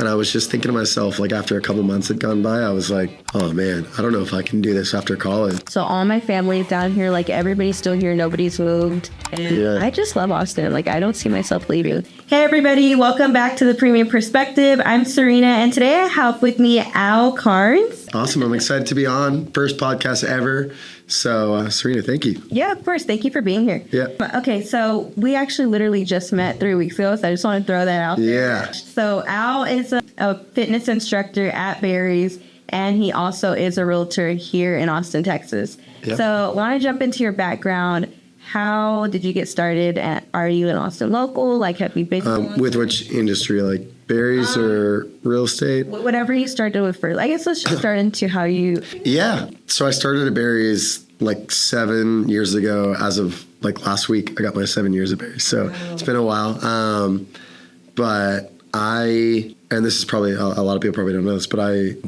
And I was just thinking to myself, like after a couple months had gone by, I was like, oh man, I don't know if I can do this after college. So all my family's down here, like everybody's still here, nobody's moved. And I just love Austin. Like I don't see myself leaving. Hey everybody, welcome back to the Premium Perspective. I'm Serena, and today I have with me Cairns. Awesome, I'm excited to be on. First podcast ever. So Serena, thank you. Yeah, of course. Thank you for being here. Yeah. Okay, so we actually literally just met 3 weeks ago, so I just want to throw that out there. Yeah. So Al is a fitness instructor at Barry's, and he also is a realtor here in Austin, Texas. Yep. So I want to jump into your background. How did you get started? Are you an Austin local? Like, have you been with which industry? Like Barry's or real estate? Whatever you started with first. I guess let's just start into how you... Yeah. So I started at Barry's like 7 years ago. As of like last week, I got my 7 years at Barry's. So It's been a while. But and this is probably, a lot of people probably don't know this, but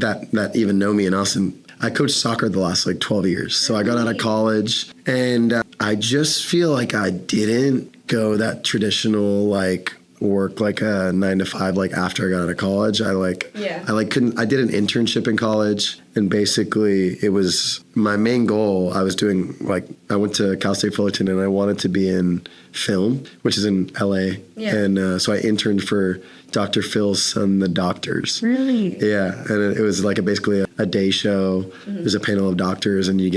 that even know me in Austin, I coached soccer the last like 12 years. So I got out of college and I just feel like I didn't go that traditional like work like a 9 to 5 like after I got out of college. I did an internship in college, and basically it was my main goal. I was doing I went to Cal State Fullerton and I wanted to be in film, which is in LA. Yeah. And so I interned for Dr. Phil's Son, The Doctors. Really? Yeah. And it was like basically a day show. Mm-hmm. There's a panel of doctors and you'd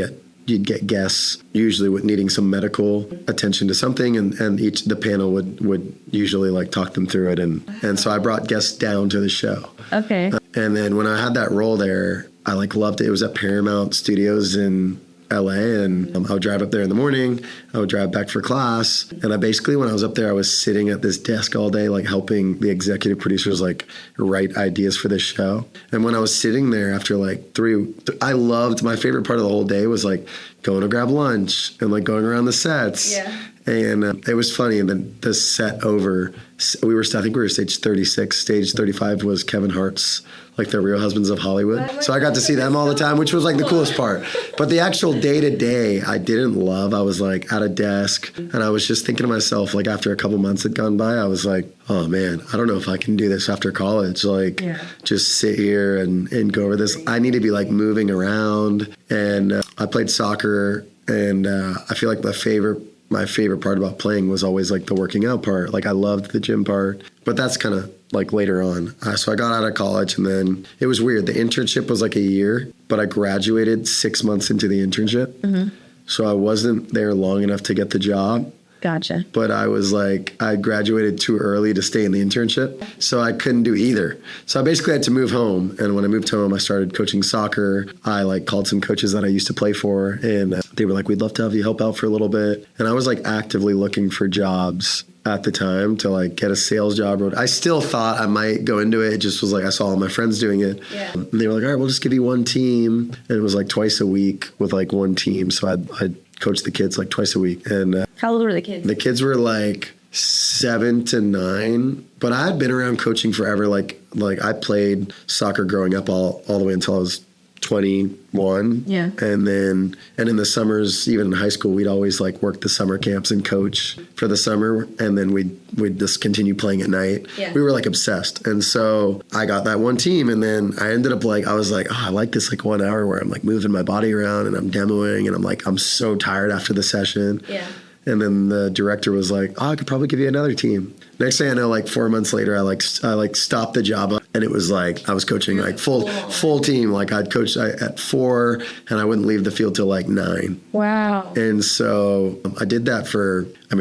get guests, usually with needing some medical attention to something, and the panel would usually like talk them through it, and so I brought guests down to the show. Okay. And then when I had that role there, I like loved it. It was at Paramount Studios in LA, and I would drive up there in the morning. I would drive back for class, and when I was up there, I was sitting at this desk all day, like helping the executive producers like write ideas for this show. And when I was sitting there after like I loved, my favorite part of the whole day was like going to grab lunch and like going around the sets. Yeah. And it was funny. And then the set over, I think we were stage 36. Stage 35 was Kevin Hart's, like the Real Husbands of Hollywood. So I got to see them all the time, which was like the coolest part. But the actual day-to-day, I didn't love. I was like at a desk, and I was just thinking to myself, like after a couple months had gone by, I was like, oh man, I don't know if I can do this after college. Like just sit here and go over this. I need to be like moving around. And I played soccer, and I feel like my favorite part about playing was always like the working out part. Like I loved the gym part, but that's kind of like later on. So I got out of college, and then it was weird. The internship was like a year, but I graduated 6 months into the internship. Mm-hmm. So I wasn't there long enough to get the job. Gotcha. But I was like, I graduated too early to stay in the internship, so I couldn't do either. So I basically had to move home. And when I moved home, I started coaching soccer. I like called some coaches that I used to play for, and they were like, we'd love to have you help out for a little bit. And I was like actively looking for jobs at the time to like get a sales job. I still thought I might go into it. It just was like, I saw all my friends doing it. Yeah. And they were like, all right, we'll just give you one team. And it was like twice a week with like one team. So I'd coach the kids like twice a week. And how old were the kids? The kids were like 7 to 9, but I had been around coaching forever. Like I played soccer growing up all the way until I was 21. Yeah. And in the summers, even in high school, we'd always like work the summer camps and coach for the summer. And then we'd just continue playing at night. Yeah. We were like obsessed. And so I got that one team, and then I ended up I was like, I like this like 1 hour where I'm like moving my body around and I'm demoing, and I'm like, I'm so tired after the session. Yeah. And then the director was like, I could probably give you another team. Next thing I know, like 4 months later, I stopped the job, and it was like I was coaching like full team. Like I'd coach at 4, and I wouldn't leave the field till like 9. Wow. And so I did that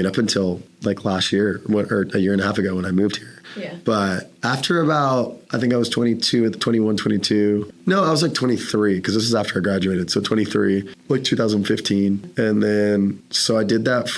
up until like last year or a year and a half ago when I moved here. Yeah. But after about, I think I was 22. No, I was like 23, because this is after I graduated. So 23, like 2015. And then, so I did that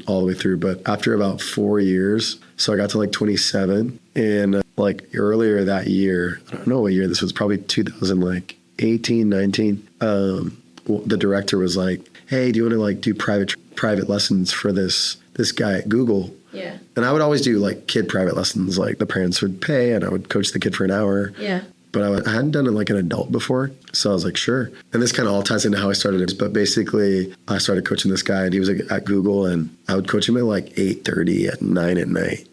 all the way through, but after about 4 years, so I got to like 27, and like earlier that year, I don't know what year this was, probably 2018, 19, the director was like, hey, do you want to like do private lessons for this guy at Google? Yeah. And I would always do like kid private lessons, like the parents would pay and I would coach the kid for an hour. Yeah. but I hadn't done it like an adult before. So I was like, sure. And this kind of all ties into how I started it. But basically, I started coaching this guy, and he was at Google, and I would coach him at like 8:30 at 9 at night.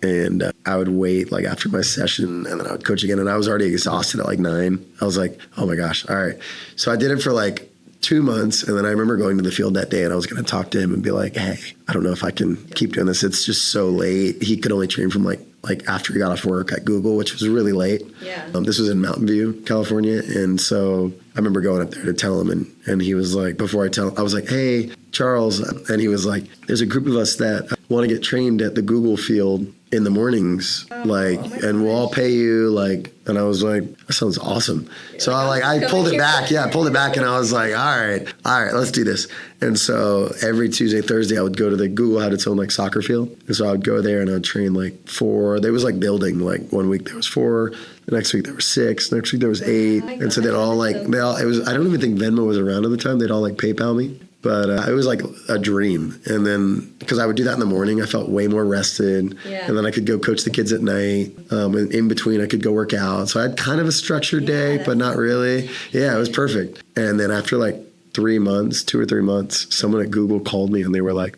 And I would wait like after my session, and then I would coach again. And I was already exhausted at like 9. I was like, oh my gosh, all right. So I did it for like 2 months. And then I remember going to the field that day, and I was going to talk to him and be like, hey, I don't know if I can keep doing this. It's just so late. He could only train from like after he got off work at Google, which was really late. Yeah. This was in Mountain View, California. And so I remember going up there to tell him, and he was like, before I was like, hey, Charles. And he was like, there's a group of us that want to get trained at the Google field in the mornings, and we'll all pay you, like, and I was like, that sounds awesome. So I pulled it back. Yeah, I pulled it back, and I was like, all right, let's do this. And so every Tuesday, Thursday, I would go to the Google had its own like soccer field. And so I would go there and I'd train like 4. There was like building, like 1 week there was 4, the next week there was 6, next week there was 8. And so it was, I don't even think Venmo was around at the time. They'd all like PayPal me. But it was like a dream. And then, because I would do that in the morning, I felt way more rested. Yeah. And then I could go coach the kids at night. And in between, I could go work out. So I had kind of a structured day, but not really. Yeah, it was perfect. And then after like 3 months, 2 or 3 months, someone at Google called me, and they were like,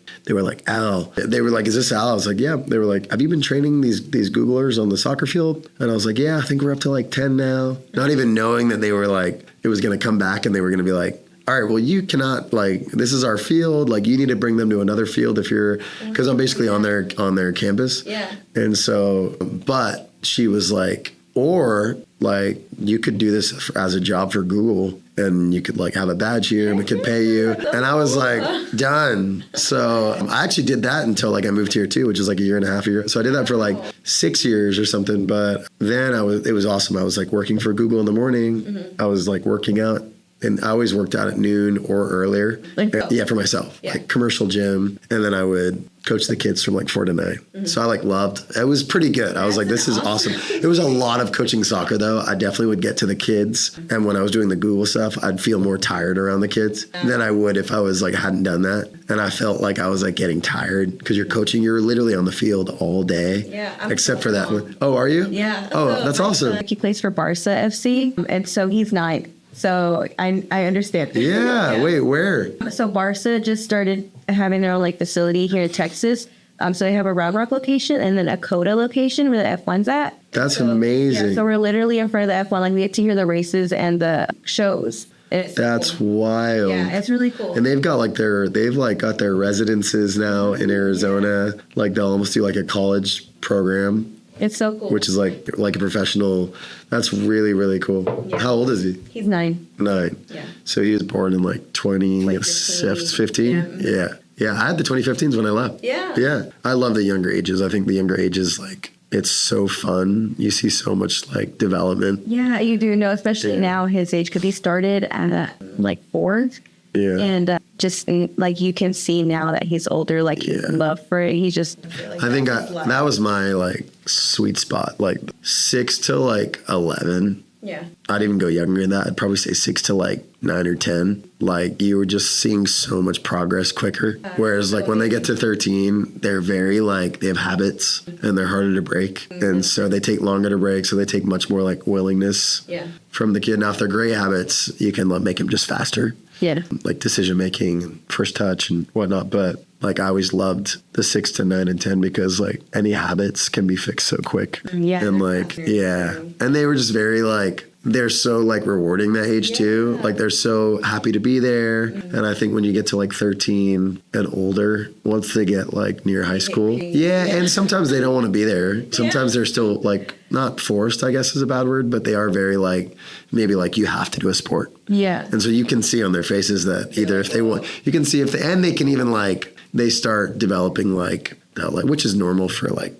Al. They were like, is this Al? I was like, yeah. They were like, have you been training these Googlers on the soccer field? And I was like, yeah, I think we're up to like 10 now. Not even knowing that they were like, it was going to come back, and they were going to be like, all right, well, you cannot, like, this is our field. Like, you need to bring them to another field because I'm basically on their campus. Yeah. And so, but she was like, or like, you could do this as a job for Google, and you could like have a badge here, and we could pay you. And I was like, done. So I actually did that until like I moved here too, which is like a year and a half. So I did that for like 6 years or something. But then it was awesome. I was like working for Google in the morning. Mm-hmm. I was like working out. And I always worked out at noon or earlier. Yeah, for myself. Yeah. Like commercial gym. And then I would coach the kids from like 4 to 9. Mm-hmm. So I like loved, it was pretty good. I was like, this is awesome. It was a lot of coaching soccer though. I definitely would get to the kids. And when I was doing the Google stuff, I'd feel more tired around the kids than I would if I was like, hadn't done that. And I felt like I was like getting tired because you're coaching, you're literally on the field all day. Yeah. Except for that one. Oh, are you? Yeah. Oh, that's awesome. He plays for Barca FC. And so he's 9. So I understand. Yeah. Wait, where? So Barca just started having their own like facility here in Texas. So they have a Round Rock location and then a Coda location where the F1's at. That's amazing. Yeah, so we're literally in front of the F1. Like we get to hear the races and the shows. That's wild. Yeah, it's really cool. And they've got like got their residences now in Arizona. Like they'll almost do like a college program. It's so cool. Which is like a professional. That's really, really cool. Yeah. How old is he? He's 9. 9. Yeah. So he was born in like 2015. Yeah. Yeah. I had the 2015s when I left. Yeah. Yeah. I love the younger ages. I think the younger ages, like, it's so fun. You see so much like development. Yeah, you do know, especially now his age, because he started at like 4. Yeah. And just like you can see now that he's older, like his love for it. He just. I think that was my like sweet spot, like 6 to like 11. Yeah. I'd even go younger than that. I'd probably say 6 to like 9 or 10. Like you were just seeing so much progress quicker. Whereas like when they get to 13, they're very like, they have habits and they're harder to break. Mm-hmm. And so they take longer to break. So they take much more like willingness from the kid. Now if they're great habits, you can like, make them just faster. Yeah. Like decision making and first touch and whatnot. But like I always loved the 6 to 9 and 10 because like any habits can be fixed so quick. Yeah. And like, and they were just very like, they're so like rewarding that age too. Like they're so happy to be there. Mm-hmm. And I think when you get to like 13 and older, once they get like near high school. Yeah. And sometimes they don't want to be there. Sometimes they're still like not forced, I guess is a bad word, but they are very like, maybe like you have to do a sport. Yeah. And so you can see on their faces that either if they want, you can see if they, and they can even like, they start developing like, which is normal for like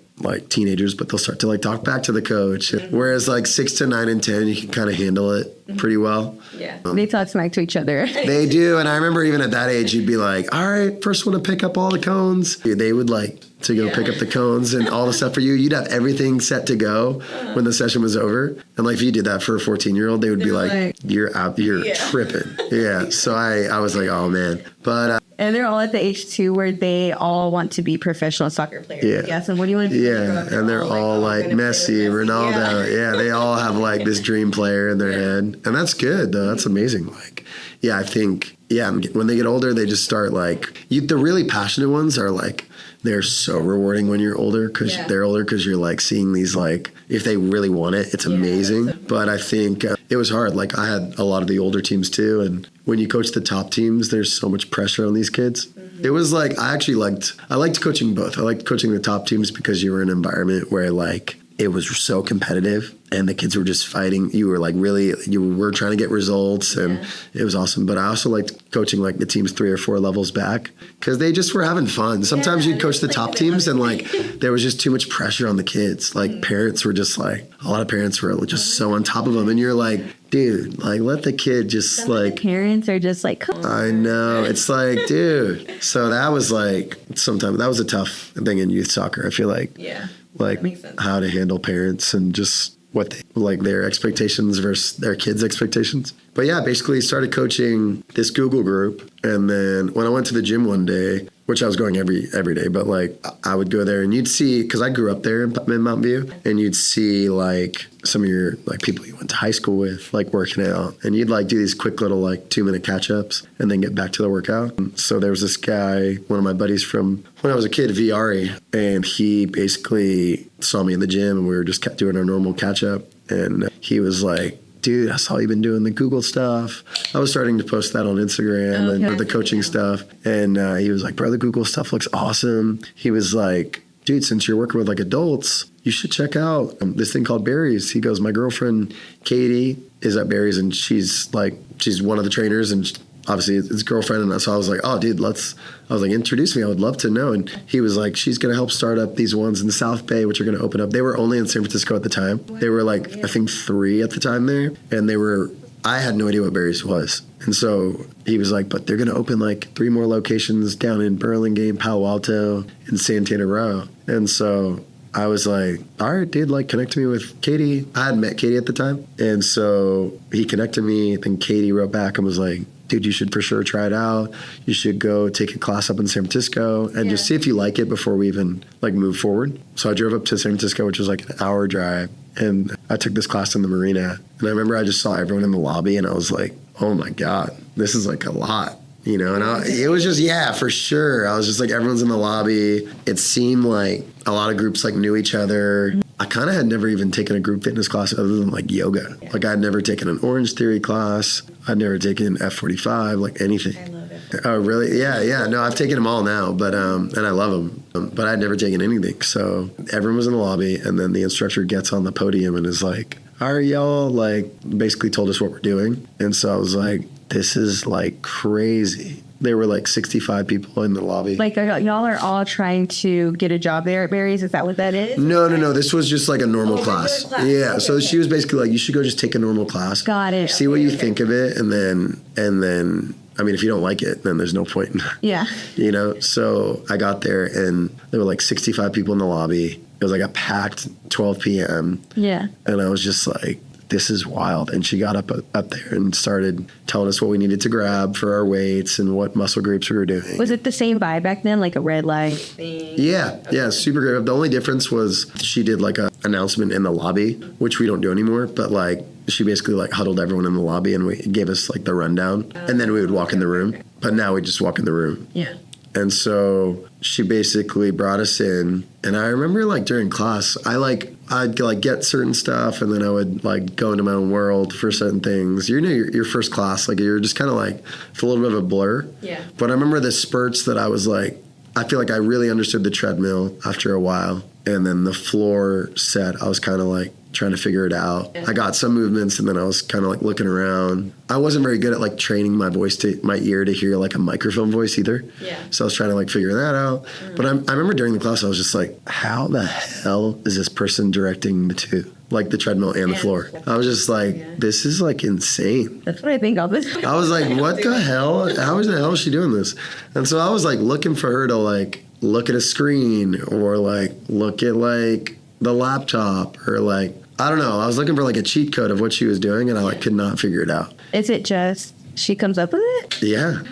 teenagers, but they'll start to like talk back to the coach. Mm-hmm. Whereas like 6 to 9 and 10, you can kind of handle it pretty well. Yeah. They talk smack to each other. They do. And I remember even at that age, you'd be like, all right, first one to pick up all the cones. They would like to go pick up the cones and all the stuff for you. You'd have everything set to go when the session was over. And like if you did that for a 14-year-old, they would be like, you're out, you're tripping. Yeah. So I was like, oh man. But And they're all at the age too where they all want to be professional soccer players. Yeah. Yes. And what do you want to do? Yeah. And they're all like Messi, Ronaldo. Yeah. They all have like this dream player in their head. And that's good though. That's amazing. Like, yeah, I think, when they get older, they just start like, the really passionate ones are like, they're so rewarding when you're older because they're older because you're like seeing these like, if they really want it, it's amazing. But I think it was hard. Like I had a lot of the older teams too. And when you coach the top teams, there's so much pressure on these kids. It was like, I liked coaching both. I liked coaching the top teams because you were in an environment where like, it was so competitive and the kids were just fighting. You were like you were trying to get results and it was awesome. But I also liked coaching like the teams 3 or 4 levels back because they just were having fun. Sometimes you'd coach the top teams and like there was just too much pressure on the kids. Like parents were just like, a lot of parents were just so on top of them. And you're like, dude, like let the kid just like. Parents are just like, come on. I know. It's like, dude. So that was like, sometimes that was a tough thing in youth soccer. I feel like. Yeah. Like how to handle parents and just what they like their expectations versus their kids' expectations. But yeah, basically started coaching this Google group. And then when I went to the gym one day, which I was going every day, but like I would go there and you'd see, because I grew up there in Mountain View, and you'd see like some of your like people you went to high school with like working out, and you'd like do these quick little like 2-minute catch-ups and then get back to the workout. And so there was this guy, one of my buddies from when I was a kid, Viari, and he basically saw me in the gym and we were just kept doing our normal catch-up, and he was like, dude, I saw you've been doing the Google stuff. I was starting to post that on Instagram and the coaching stuff. And he was like, bro, the Google stuff looks awesome. He was like, dude, since you're working with like adults, you should check out this thing called Barry's. He goes, my girlfriend, Katie, is at Barry's and she's one of the trainers and obviously his girlfriend. And so I was like, oh, dude, I was like, introduce me. I would love to know. And he was like, she's going to help start up these ones in the South Bay, which are going to open up. They were only in San Francisco at the time. They were like, I think 3 at the time there. And I had no idea what Barry's was. And so he was like, but they're going to open like 3 more locations down in Burlingame, Palo Alto, and Santana Row. And so I was like, all right, dude, like connect me with Katie. I had met Katie at the time. And so he connected me. Then Katie wrote back and was like, dude, you should for sure try it out. You should go take a class up in San Francisco and just see if you like it before we even like move forward. So I drove up to San Francisco, which was like an hour drive. And I took this class in the marina. And I remember I just saw everyone in the lobby and I was like, oh my God, this is like a lot. You know, and it was just, for sure. I was just like, everyone's in the lobby. It seemed like a lot of groups like knew each other. I kind of had never even taken a group fitness class other than like yoga. Like I'd never taken an Orange Theory class. I'd never taken F45, like anything. I love it. Oh, really? Yeah. No, I've taken them all now, but and I love them. But I'd never taken anything. So everyone was in the lobby, and then the instructor gets on the podium and is like, all right, y'all, like basically told us what we're doing. And so I was like, this is like crazy. There were like 65 people in the lobby. Like y'all are all trying to get a job there at Barry's? Is that what that is? No. This was just like a normal class. Yeah. Okay, so she was basically like, you should go just take a normal class. Got it. See what you think of it. And then, I mean, if you don't like it, then there's no point. Yeah. You know? So I got there and there were like 65 people in the lobby. It was like a packed 12 p.m. Yeah. And I was just like, this is wild. And she got up there and started telling us what we needed to grab for our weights and what muscle groups we were doing. Was it the same vibe back then, like a red light thing? Yeah, super great. The only difference was she did like an announcement in the lobby, which we don't do anymore, but like she basically like huddled everyone in the lobby and gave us like the rundown, and then we would walk in the room. But now we just walk in the room. Yeah. And so she basically brought us in, and I remember like during class, I'd like get certain stuff, and then I would like go into my own world for certain things. You know, your first class, like you're just kind of like, it's a little bit of a blur. Yeah. But I remember the spurts that I was like, I feel like I really understood the treadmill after a while, and then the floor set, I was kind of like trying to figure it out. I got some movements, and then I was kind of like looking around. I wasn't very good at like training my voice to my ear to hear like a microphone voice either. Yeah. So I was trying to like figure that out. Mm. But I remember during the class, I was just like, how the hell is this person directing the two? Like the treadmill and the floor. I was just like, this is like insane. That's what I think of this. I was like, what the hell? How the hell is she doing this? And so I was like looking for her to like look at a screen or like look at like the laptop or like, I don't know. I was looking for like a cheat code of what she was doing, and I like could not figure it out. Is it just She comes up with it? Yeah.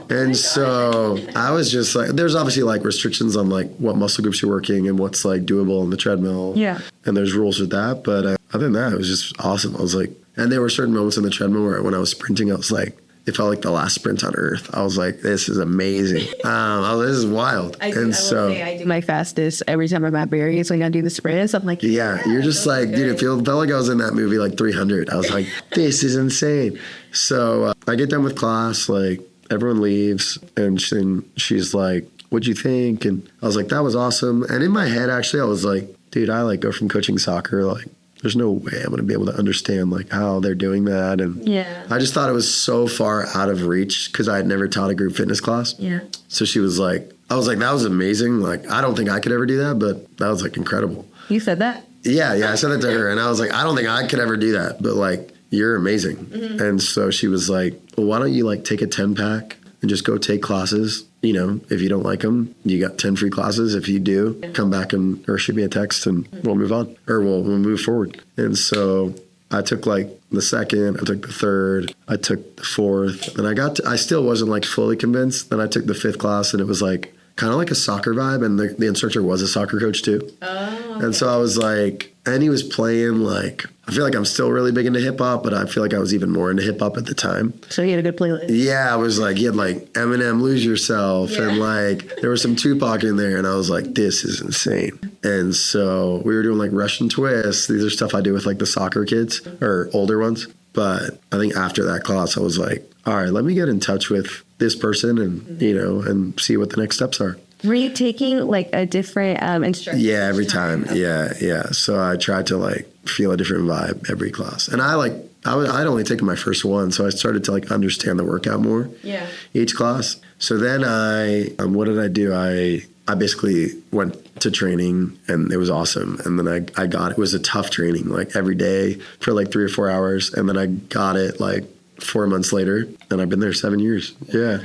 And so I was just like, there's obviously like restrictions on like what muscle groups you're working and what's like doable on the treadmill. Yeah. And there's rules with that. But other than that, it was just awesome. I was like, and there were certain moments on the treadmill where when I was sprinting, I was like, it felt like the last sprint on earth. I was like, this is amazing. This is wild. I do my fastest every time I'm at Barry's. Like I do the sprints. I'm like, yeah, you're just like, dude, it felt like I was in that movie like 300. I was like, this is insane. So I get done with class, like everyone leaves, and she's like, what'd you think? And I was like, that was awesome. And in my head, actually, I was like, dude, I like go from coaching soccer, like there's no way I'm going to be able to understand like how they're doing that. And I just thought it was so far out of reach because I had never taught a group fitness class. Yeah. So she was like, I was like, that was amazing. Like, I don't think I could ever do that, but that was like incredible. You said that? Yeah. I said that to her. And I was like, I don't think I could ever do that, but like, you're amazing. Mm-hmm. And so she was like, well, why don't you like take a 10-pack and just go take classes? You know, if you don't like them, you got 10 free classes. If you do, come back or shoot me a text and we'll move on or we'll move forward. And so I took like the second, I took the third, I took the fourth, and I still wasn't like fully convinced. Then I took the fifth class and it was like kind of like a soccer vibe. And the instructor was a soccer coach too. Oh, okay. And so I was like, and he was playing like, I feel like I'm still really big into hip hop, but I feel like I was even more into hip hop at the time. So he had a good playlist. Yeah, I was like, he had like Eminem, Lose Yourself, and like there was some Tupac in there, and I was like, this is insane. And so we were doing like Russian twists. These are stuff I do with like the soccer kids or older ones. But I think after that class, I was like, all right, let me get in touch with this person and, you know, and see what the next steps are. Were you taking like a different instructor? Yeah, every time. Yeah. So I tried to like feel a different vibe every class. And I'd only taken my first one, so I started to like understand the workout more. Yeah. Each class. So then what did I do? I basically went to training and it was awesome. And then it was a tough training, like every day for like 3 or 4 hours. And then I got it like 4 months later, and I've been there 7 years. Yeah.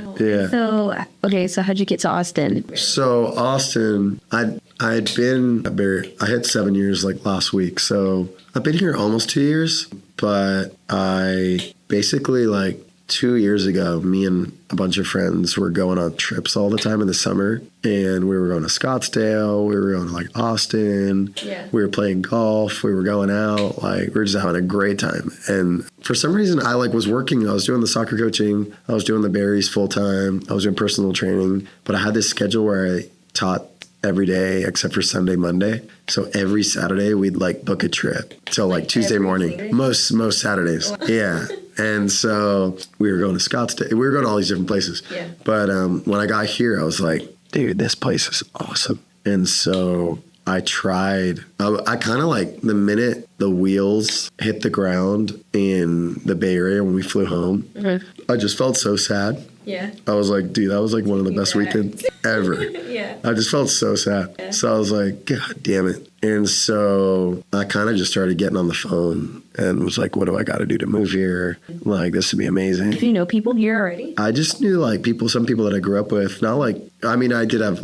So how'd you get to Austin? So Austin, I had I hit 7 years like last week. So I've been here almost 2 years, but I basically like 2 years ago, me and a bunch of friends were going on trips all the time in the summer, and we were going to Scottsdale, we were going to like Austin, we were playing golf, we were going out, like we were just having a great time. And for some reason, I like was working, I was doing the soccer coaching, I was doing the Berries full time, I was doing personal training, but I had this schedule where I taught every day except for Sunday, Monday. So every Saturday we'd like book a trip till like Tuesday morning. Most Saturdays. Yeah. And so we were going to Scottsdale. We were going to all these different places. Yeah. But when I got here, I was like, dude, this place is awesome. And so I tried. I kind of like the minute the wheels hit the ground in the Bay Area when we flew home, I just felt so sad. Yeah. I was like, dude, that was like one of the best weekends ever. Yeah. I just felt so sad. Yeah. So I was like, God damn it. And so I kind of just started getting on the phone and was like, what do I got to do to move here? Like, this would be amazing. Do you know people here already? I just knew like some people that I grew up with. Not like, I mean, I do have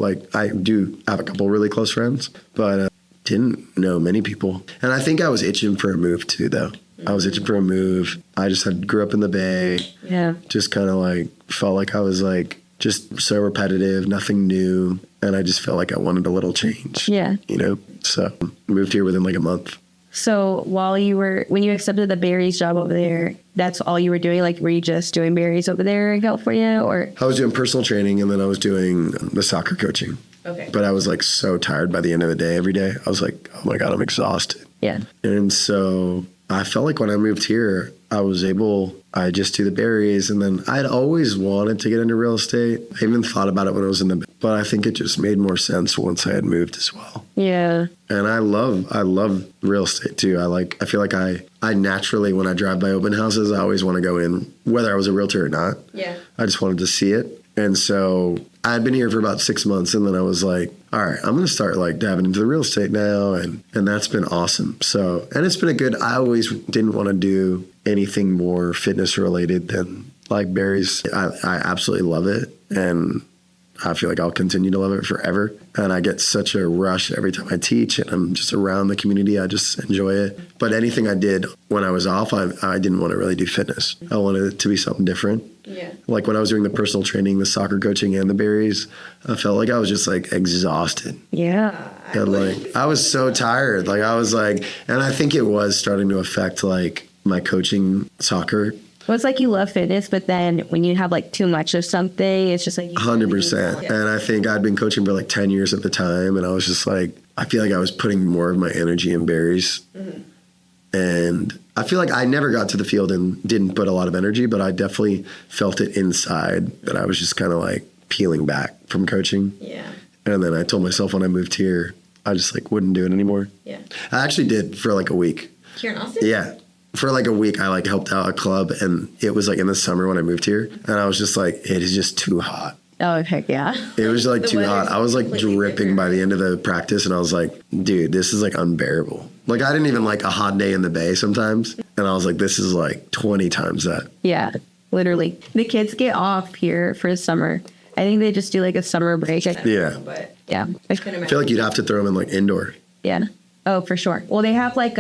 a couple really close friends, but didn't know many people. And I think I was itching for a move too, though. I was itching for a move. I just grew up in the Bay. Yeah. Just kind of like felt like I was like just so repetitive, nothing new. And I just felt like I wanted a little change. Yeah. You know? So moved here within like a month. So when you accepted the Berries job over there, that's all you were doing? Like, were you just doing Berries over there in California, or? I was doing personal training and then I was doing the soccer coaching. Okay. But I was like so tired by the end of the day every day. I was like, oh my God, I'm exhausted. Yeah. And so I felt like when I moved here, I just do the Berries. And then I'd always wanted to get into real estate. I even thought about it when I was in the, but I think it just made more sense once I had moved as well. Yeah. And I love real estate too. I feel like I naturally, when I drive by open houses, I always want to go in, whether I was a realtor or not. Yeah. I just wanted to see it. And so I'd been here for about 6 months, and then I was like, all right, I'm going to start like diving into the real estate now. And that's been awesome. So, and it's been I always didn't want to do anything more fitness related than like Berries. I absolutely love it. And I feel like I'll continue to love it forever. And I get such a rush every time I teach, and I'm just around the community. I just enjoy it. But anything I did when I was off, I didn't want to really do fitness. I wanted it to be something different. Yeah. Like when I was doing the personal training, the soccer coaching, and the berries, I felt like I was just like exhausted. Yeah. And like I was so tired. Like I was like, and I think it was starting to affect like my coaching soccer. Well, it's like you love fitness, but then when you have like too much of something, it's just like 100%. Yeah. And I think I'd been coaching for like 10 years at the time, and I was just like, I feel like I was putting more of my energy in berries. Mm-hmm. And I feel like I never got to the field and didn't put a lot of energy, but I definitely felt it inside that I was just kind of like peeling back from coaching. Yeah. And then I told myself when I moved here, I just like wouldn't do it anymore. Yeah. I actually did for like a week. Here in Austin? Yeah. For like a week, I like helped out a club, and it was like in the summer when I moved here, and I was just like, it is just too hot. Oh, heck yeah. It was like The too hot. weather's I was like completely dripping different. by the end of the practice, and I was like, dude, this is like unbearable. Like I didn't even like a hot day in the bay sometimes, and I was like, this is like 20 times that. Yeah, literally. The kids get off here for the summer. I think they just do like a summer break. Yeah. But yeah. I feel like you'd have to throw them in like indoor. Yeah. Oh, for sure. Well, they have like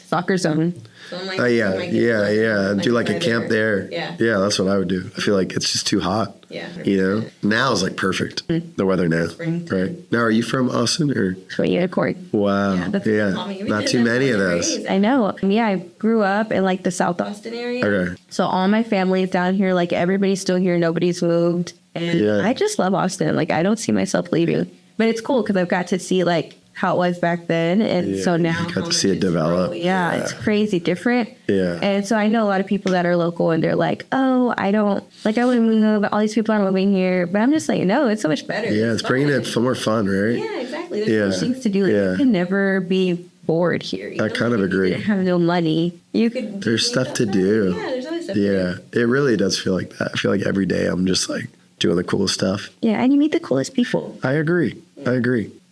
soccer zone. So I'm like, Oh yeah. Do like a camp there. Yeah. Yeah, that's what I would do. I feel like it's just too hot. Yeah. You know, now is like perfect. The weather now, Spring. right? Now, are you from Austin or? Unicorn. Wow. Yeah, that's what they call me. Not too many of those. I know. Yeah, I grew up in like the South Austin area. Okay. So all my family is down here. Like everybody's still here. Nobody's moved. And Yeah. I just love Austin. Like I don't see myself leaving. But it's cool because I've got to see like how it was back then. And so now you got to see it develop. Yeah, it's crazy different. Yeah. And so I know a lot of people that are local and they're like, oh, I wouldn't move. All these people are moving here. But I'm just like, no, it's so much better. Yeah, it's bringing it for more fun, right? Yeah, exactly. There's things to do. Like, you can never be bored here. I kind of agree. You have no money. You could. There's stuff to do. Yeah, there's always stuff to do. Yeah, it really does feel like that. I feel like every day I'm just like doing the coolest stuff. Yeah, and you meet the coolest people. I agree.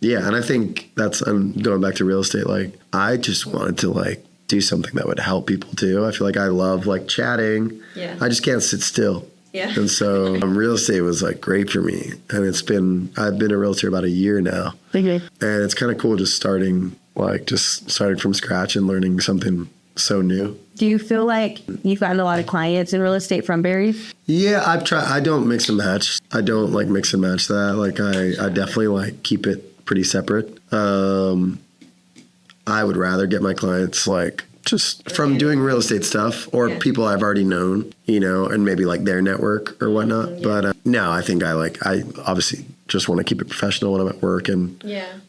Yeah, and I think that's, I'm going back to real estate. Like, I just wanted to like do something that would help people too. I feel like I love like chatting. Yeah. I just can't sit still. Yeah. And so real estate was like great for me. And I've been a realtor about a year now. Okay. And it's kind of cool just starting from scratch and learning something so new. Do you feel like you've gotten a lot of clients in real estate from Barry? Yeah, I've tried. I don't mix and match. I don't like mix and match that. Like I definitely like keep it pretty separate. I would rather get my clients like just from doing real estate stuff or people I've already known, you know, and maybe like their network or whatnot. But no, I think I obviously just want to keep it professional when I'm at work. And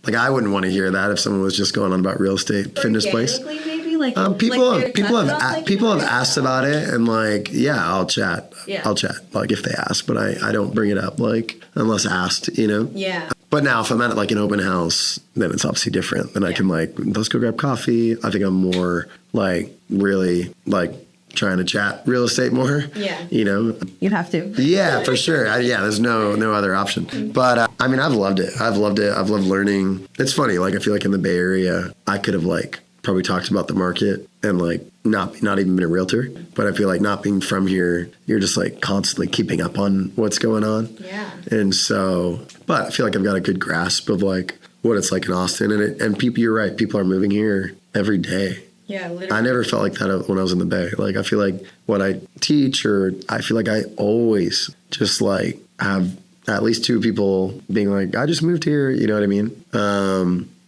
like, I wouldn't want to hear that if someone was just going on about real estate fitness place. Maybe like People have asked about it, and like, yeah, I'll chat. Yeah. I'll chat like if they ask, but I don't bring it up like unless asked, you know. Yeah. But now if I'm at like an open house, then it's obviously different. Then I can like, let's go grab coffee. I think I'm more like really like trying to chat real estate more. Yeah. You know. You have to. Yeah, for sure. There's no other option. But I mean, I've loved it. I've loved learning. It's funny. Like I feel like in the Bay Area, I could have like probably talked about the market and like not even been a realtor, but I feel like not being from here, you're just like constantly keeping up on what's going on. Yeah. And so, but I feel like I've got a good grasp of like what it's like in Austin, and people, you're right, people are moving here every day. Yeah, literally. I never felt like that when I was in the Bay. Like I feel like when I teach, or I feel like I always just like have at least two people being like, I just moved here, you know what I mean?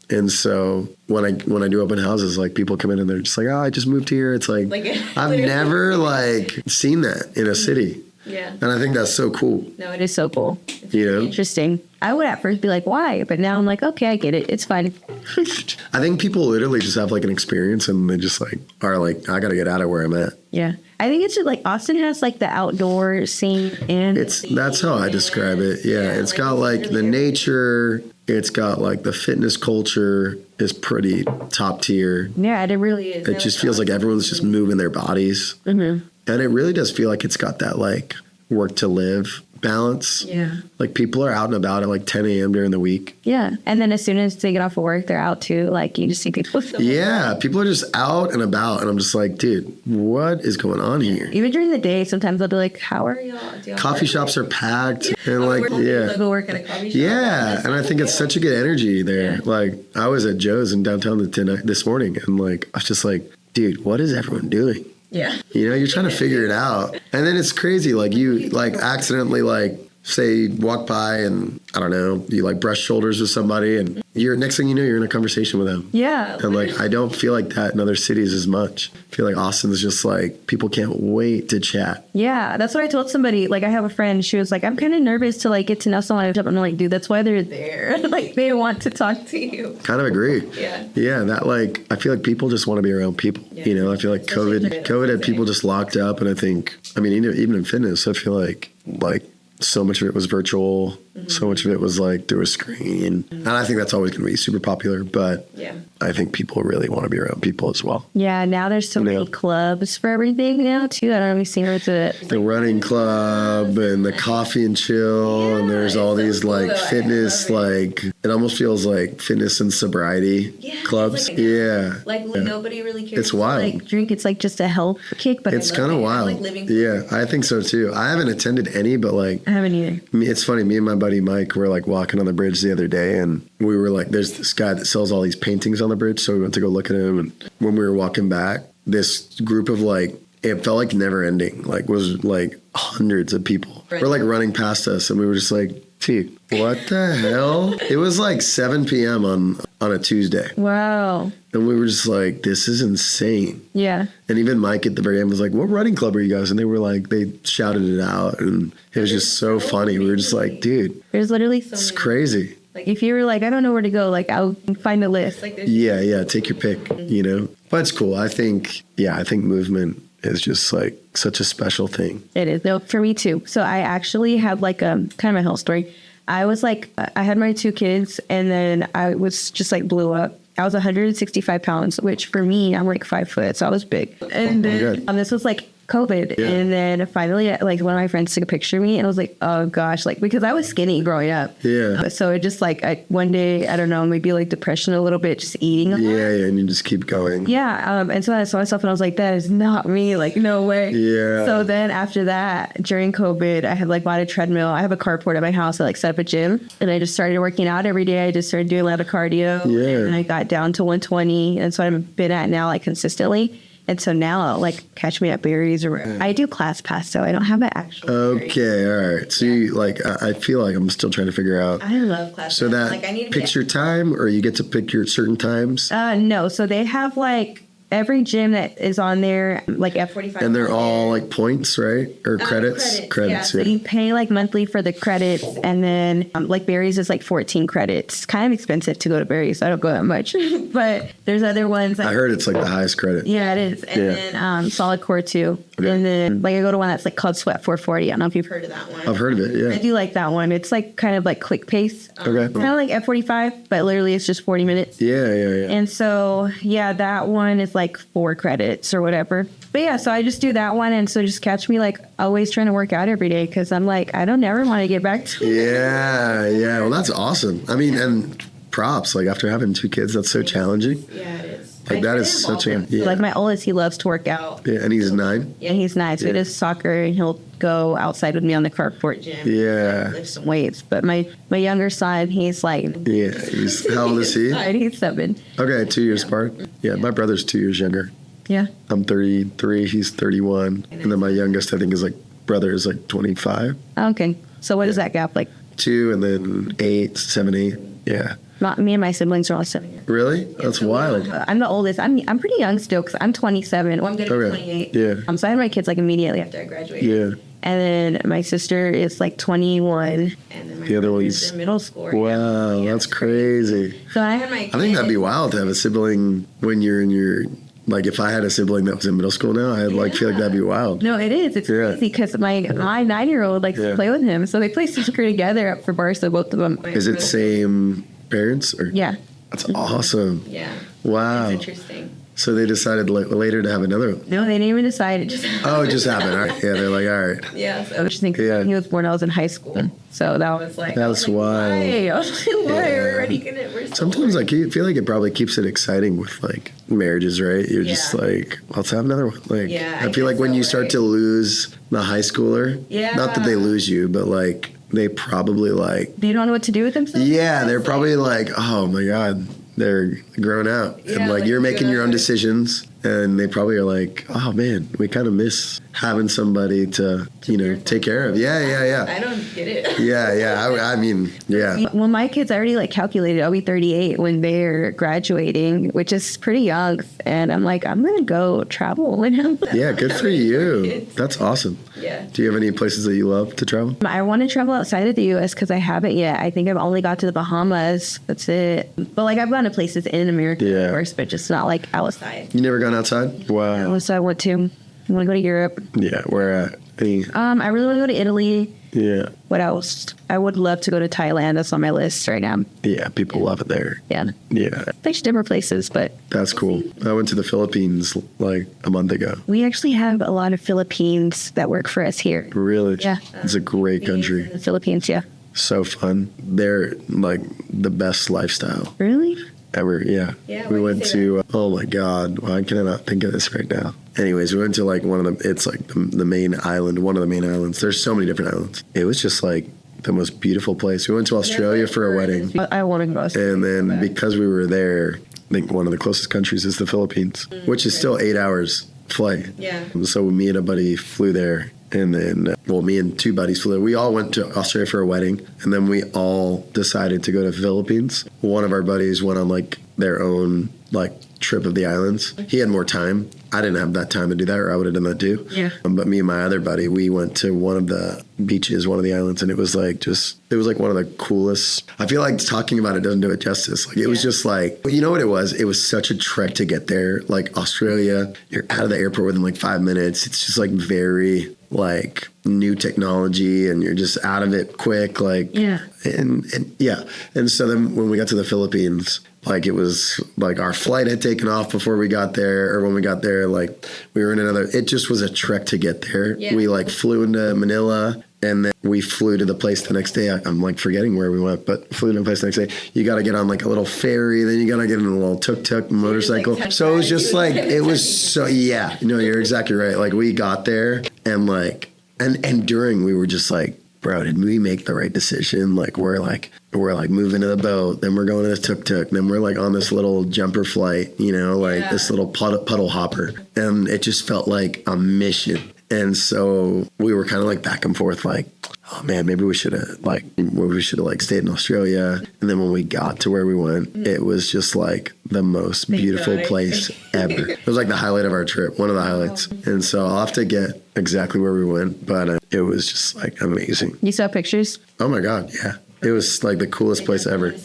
And so when I do open houses, like people come in and they're just like, oh, I just moved here. It's like I've never like seen that in a city. Yeah. And I think that's so cool. No, it is so cool. It's you know? Interesting. I would at first be like, why? But now I'm like, okay, I get it. It's fine. I think people literally just have like an experience and they just like are like, I got to get out of where I'm at. Yeah. I think it's just like Austin has like the outdoor scene, and that's how I describe it. Yeah. It's got like the nature. It's got like the fitness culture is pretty top tier. Yeah, it really is. It just feels like everyone's just moving their bodies. Mm-hmm. And it really does feel like it's got that like work to live balance. Yeah. Like people are out and about at like 10 a.m. during the week. Yeah. And then as soon as they get off of work, they're out too. Like you just see people. Yeah. People are just out and about. And I'm just like, dude, what is going on here? Even during the day, sometimes they'll be like, how are y'all? Coffee shops are packed. And like, Go work at a coffee shop. Yeah. And I think it's such a good energy there. Yeah. Like I was at Joe's in downtown this morning and like, I was just like, dude, what is everyone doing? Yeah. You know, you're trying to figure it out. And then it's crazy. Like you like accidentally like say walk by and I don't know, you like brush shoulders with somebody and you're next thing you know, you're in a conversation with them. Yeah. And like, I don't feel like that in other cities as much. I feel like Austin's just like, people can't wait to chat. Yeah. That's what I told somebody. Like I have a friend, she was like, I'm kind of nervous to like get to know someone. I'm like, dude, that's why they're there. Like they want to talk to you. Kind of agree. Yeah. Yeah. That like, I feel like people just want to be around people. Yeah. You know, I feel like COVID had people just locked up. And I think, I mean, even in fitness, I feel like so much of it was virtual. Mm-hmm. So much of it was like through a screen. Mm-hmm. And I think that's always going to be super popular. But yeah, I think people really want to be around people as well. Yeah, now there's so many clubs for everything now, too. I don't know if you've seen it. The running club and the coffee and chill. And there's all these like fitness, like it almost feels like fitness and sobriety clubs. Like nobody really cares. It's wild. Like drink, it's like just a health kick, but it's kind of wild. Like living I think so too. I haven't attended any, but like I haven't either. It's funny. Me and my buddy Mike were like walking on the bridge the other day, and we were like, "There's this guy that sells all these paintings on the bridge." So we went to go look at him, and when we were walking back, this group of like, it felt like never ending. Like was like hundreds of people were like running past us, and we were just like, "Dude, what the hell?" It was like 7 p.m. on a Tuesday. Wow. And we were just like, this is insane. Yeah. And even Mike at the very end was like, what running club are you guys? And they were like, they shouted it out. And it was just so funny. We were just like, dude. There's literally so it's crazy. Like if you were like, I don't know where to go, like I'll find a list. Like yeah. Take your pick, you know. But it's cool. I think movement is just like such a special thing. It is. No, for me too. So I actually have like kind of a health story. I was like, I had my 2 kids and then I was just like blew up. I was 165 pounds, which for me, I'm like 5 foot, so I was big. And then this was like COVID. Yeah. And then finally, like one of my friends took a picture of me and I was like, oh gosh, like because I was skinny growing up. Yeah. So it just like one day, I don't know, maybe like depression a little bit, just eating a lot. Yeah, and you just keep going. Yeah. And so I saw myself and I was like, that is not me. Like, no way. Yeah. So then after that, during COVID, I had like bought a treadmill. I have a carport at my house. I like set up a gym and I just started working out every day. I just started doing a lot of cardio. Yeah. And I got down to 120. And so I've been at now like consistently. And so now, like, catch me at Barry's or I do Class Pass, so I don't have an actual. Okay, all right. So you like, I feel like I'm still trying to figure out. I love Class Pass. So that like, I need picks your time, or you get to pick your certain times. No, so they have like every gym that is on there, like F45. And they're all like points, right? Or credits? Credits, yeah. So you pay like monthly for the credits. And then like Barry's is like 14 credits. It's kind of expensive to go to Barry's. So I don't go that much. But there's other ones. I heard it's like the highest credit. Yeah, it is. And then Solid Core too. Okay. And then like I go to one that's like called Sweat 440. I don't know if you've heard of that one. I've heard of it, yeah. I do like that one. It's like kind of like quick pace. Okay. Kind of like F45, but literally it's just 40 minutes. Yeah. And so, yeah, that one is like 4 credits or whatever. But yeah, so I just do that one. And so just catch me like always trying to work out every day because I'm like, I don't ever want to get back to it. Yeah. Well, that's awesome. I mean, and props. Like after having 2 kids, that's so challenging. Yeah, it is. Like that is such a like my oldest, he loves to work out. Yeah, and he's 9. Yeah, he's 9. So he does soccer and he'll go outside with me on the carport gym. Yeah, lift some weights. But my younger son, he's like he's how old is he? He's 7. Okay, 2 years apart. Yeah, my brother's 2 years younger. Yeah, I'm 33. He's 31, and then my youngest I think is like brother is like 25. Okay, so what is that gap like? 2 and then 8, 7, 8. Yeah. Me and my siblings are all 7 years. Really? That's wild. I'm the oldest. I'm pretty young still because I'm 27. Well, I'm getting 28. Yeah. So I had my kids like immediately after I graduated. Yeah. And then my sister is like 21. And then my the other one is in middle school. Wow, that's crazy. So I had my kids. I think that'd be wild to have a sibling when you're in your... Like if I had a sibling that was in middle school now, I'd like feel like that'd be wild. No, it is. It's crazy because my 9-year-old likes to play with him. So they play soccer together up for Barca, both of them. Is it same parents? Or? Yeah. That's awesome. Yeah. Wow. It's interesting. So they decided later to have another one. No, they didn't even decide. It just Oh, it just happened. All right. Yeah, they're like, all right. yeah. So I just think he was born when I was in high school. So that was like That's why. Why? I was like, why? We're already we're so Sometimes I feel like it probably keeps it exciting with like marriages, right? You're just like, let's have another one. Like, I feel like when you start to lose the high schooler, not that they lose you, but like they probably like they don't know what to do with themselves. Yeah, they're probably like, oh my God, they're grown out. And like you're making your own decisions. And they probably are like, oh man, we kind of miss having somebody to take care of. Yeah. I don't get it. Yeah. I mean, yeah. Well, my kids, I already like calculated I'll be 38 when they're graduating, which is pretty young. And I'm like, I'm going to go travel with them. Yeah, good for you. That's awesome. Yeah. Do you have any places that you love to travel? I want to travel outside of the U.S. because I haven't yet. I think I've only got to the Bahamas. That's it. But like I've gone to places in America, of course, but just not like outside. You never gone outside? Wow. So I want to go to Europe. Yeah, where at? I really want to go to Italy. Yeah. What else? I would love to go to Thailand. That's on my list right now. Yeah, people love it there. Yeah. There's different places, but that's cool. I went to the Philippines like a month ago. We actually have a lot of Philippines that work for us here. Really? Yeah. It's a great country. The Philippines, yeah. So fun. They're like the best lifestyle. Really? Ever, yeah. We went to, oh my God, why can I not think of this right now? Anyways, we went to like it's like the main island, one of the main islands. There's so many different islands. It was just like the most beautiful place. We went to Australia for a wedding. I want to go. And then because we were there, I think one of the closest countries is the Philippines, which is still 8 hours flight. Yeah. So me and a buddy flew there. And then, me and two buddies flew there. We all went to Australia for a wedding. And then we all decided to go to the Philippines. One of our buddies went on like their own like trip of the islands. He had more time. I didn't have that time to do that, or I would have done that too. Yeah. But me and my other buddy, we went to one of the beaches, one of the islands, and it was like one of the coolest. I feel like talking about it doesn't do it justice. Like it was just like, you know what it was? It was such a trek to get there. Like Australia, you're out of the airport within like 5 minutes. It's just like very like new technology, and you're just out of it quick. Like and so then when we got to the Philippines, like it was like our flight had taken off before we got there, or when we got there, like we were in it just was a trek to get there. Yeah. We like flew into Manila, and then we flew to the place the next day. I'm like forgetting where we went, but flew to the place the next day. You got to get on like a little ferry, then you got to get in a little tuk-tuk motorcycle. Like, so it was just like, it was so, you're exactly right. Like we got there and like, and during we were just like, bro, did we make the right decision? Like we're moving to the boat, then we're going to the tuk-tuk, then we're like on this little jumper flight, this little puddle hopper. And it just felt like a mission. And so we were kind of like back and forth, like, oh man, maybe we should have stayed in Australia. And then when we got to where we went, it was just like the most beautiful place ever. It was like the highlight of our trip, one of the highlights. And so I'll have to get exactly where we went, but it was just like amazing. You saw pictures? Oh my God, yeah. It was like the coolest place ever.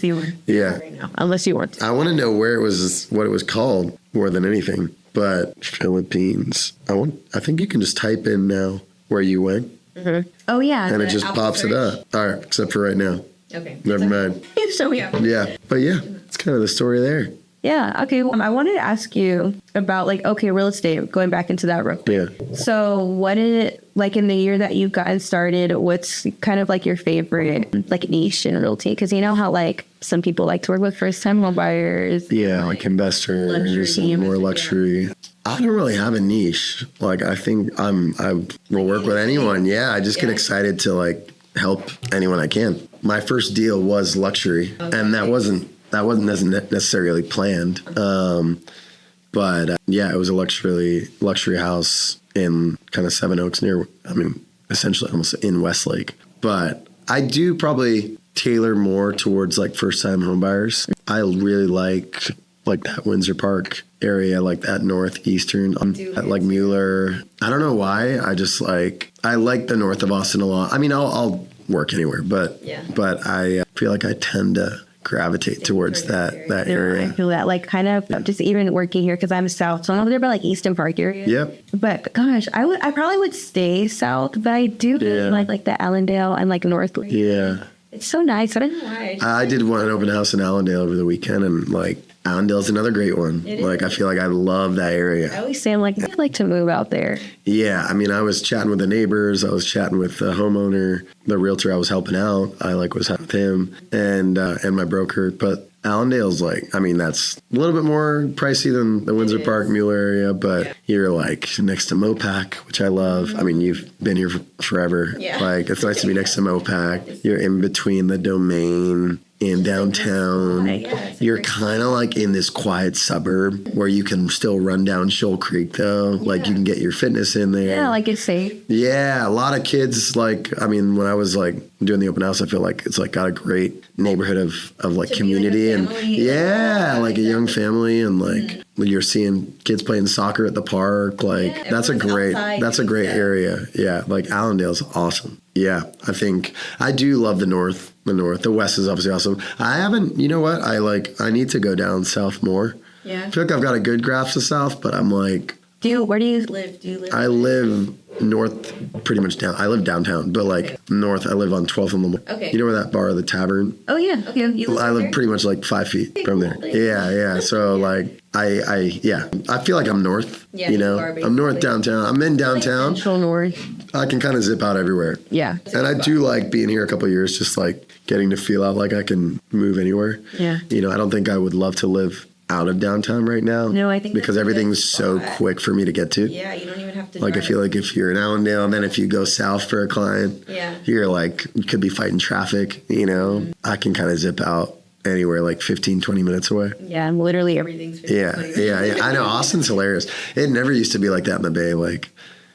Yeah. Unless you weren't. I want to know what it was called more than anything. But Philippines, I think you can just type in now where you went. Mm-hmm. Oh, yeah. And it just pops it up. All right, except for right now. Okay. Never mind. So, yeah. Yeah. But yeah, it's kind of the story there. Yeah. Okay. Well, I wanted to ask you about real estate, going back into that real quick. Yeah. So what did it, like in the year that you guys started, what's kind of like your favorite like niche in realty? Because you know how like some people like to work with first time home buyers. Yeah. Like investors and more luxury. I don't really have a niche. Like I think I will work with anyone. Yeah. I just get excited to like help anyone I can. My first deal was luxury, and that wasn't necessarily planned. But it was a luxury house in kind of Seven Oaks essentially almost in Westlake. But I do probably tailor more towards like first time home buyers. I really like that Windsor Park area, like that northeastern, like Mueller. I don't know why. I like the north of Austin a lot. I mean, I'll work anywhere, but I feel like I tend to gravitate towards that area. I feel that, like, kind of just even working here because I'm south, so I'm over there by like Easton Park area. Yep. But gosh, I probably would stay south, but I do really like the Allendale and like North. Yeah. It's so nice. I don't know why. I did one open house in Allendale over the weekend, and like Allendale's another great one. Like, I feel like I love that I area. always say, I'm like, I'd like to move out there. Yeah, I mean, I was chatting with the neighbors. I was chatting with the homeowner, the realtor I was helping out. I like was with him and my broker. But Allendale's like, I mean, that's a little bit more pricey than the Windsor Park, Mueller area, but you're like next to Mopac, which I love. I mean, you've been here forever. Yeah. Like, it's nice to be next to Mopac. You're in between the Domain in downtown. You're kind of like in this quiet suburb where you can still run down Shoal Creek though. Like, you can get your fitness in there. Yeah, like it's safe. Yeah, a lot of kids, like, I mean, when I was like doing the open house, I feel like it's like got a great neighborhood of like community and like a young family, and like you're seeing kids playing soccer at the park. Like, that's a great area. Yeah, like Allendale's awesome. Yeah, I think I do love the north. The west is obviously awesome. I haven't, you know what? I need to go down south more. Yeah. I feel like I've got a good grasp of south, but I'm like, Where do you live? I live north, pretty much down. I live downtown, but like north, I live on 12th and Lamar. Okay. You know where that bar, the Tavern? Oh, yeah. Okay. I live pretty much like 5 feet from there. Yeah. So like, I feel like I'm north. Yeah, you know, you are I'm north downtown. I'm in downtown. Central north. I can kind of zip out everywhere. Yeah. And I do like being here a couple of years, just like getting to feel out like I can move anywhere. Yeah. You know, I don't think I would love to live out of downtown right now. No, I think because that's a good everything's so spot. quick for me to get to. Yeah, you don't even have to Like, drive. I feel like if you're in Allendale and then if you go south for a client, you're like, you could be fighting traffic, you know? Mm-hmm. I can kind of zip out anywhere like 15, 20 minutes away. Yeah, and literally everything's Yeah. I know. Austin's hilarious. It never used to be like that in the Bay. Like,